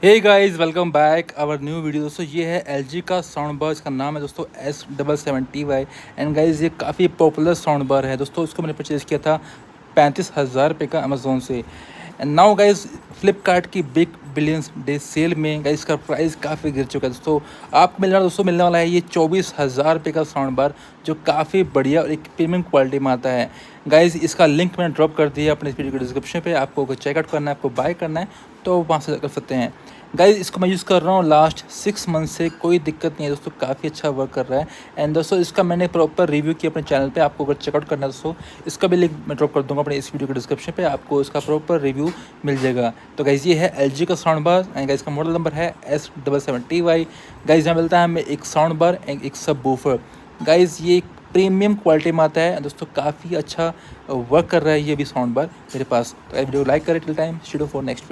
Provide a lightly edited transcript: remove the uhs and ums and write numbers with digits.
Hey guys, welcome back our new video. दोस्तों ये है LG का साउंड बार। इसका नाम है दोस्तों S770Y। एंड गाइस ये काफ़ी पॉपुलर साउंड बार है दोस्तों। इसको मैंने परचेज़ किया था 35,000 रुपये का अमेज़ोन से। एंड नाउ गाइस फ्लिपकार्ट की बिग बिलियंस डे सेल में गाइस इसका प्राइस काफ़ी गिर चुका है दोस्तों। आपको मिलने वाला है ये 24,000 रुपये का साउंड बार, जो काफ़ी बढ़िया और एक प्रीमियम क्वालिटी में आता है। गाइस इसका लिंक मैंने ड्रॉप कर दिया अपने इस वीडियो के डिस्क्रिप्शन पे। आपको अगर चेकआउट करना है, आपको बाय करना है तो वहाँ से कर सकते हैं। गाइस इसको मैं यूज़ कर रहा हूँ लास्ट 6 मंथ से, कोई दिक्कत नहीं है दोस्तों, काफ़ी अच्छा वर्क कर रहा है। एंड दोस्तों इसका मैंने प्रॉपर रिव्यू किया अपने चैनल पे। आपको अगर चेकआउट करना है दोस्तों, इसका भी लिंक मैं ड्रॉप कर दूँगा अपने इस वीडियो के डिस्क्रिप्शन पे। आपको इसका प्रॉपर रिव्यू मिल जाएगा। तो गाइस ये है LG का साउंड बार एंड गाइस का मॉडल नंबर है S770Y। गाइस यहाँ मिलता है हमें एक साउंड बार एंड एक सब वूफर। गाइस ये एक प्रीमियम क्वालिटी में आता है दोस्तों, काफ़ी अच्छा वर्क कर रहा है ये भी साउंड बार मेरे पास। तो वीडियो लाइक करें till time, shadow for next video.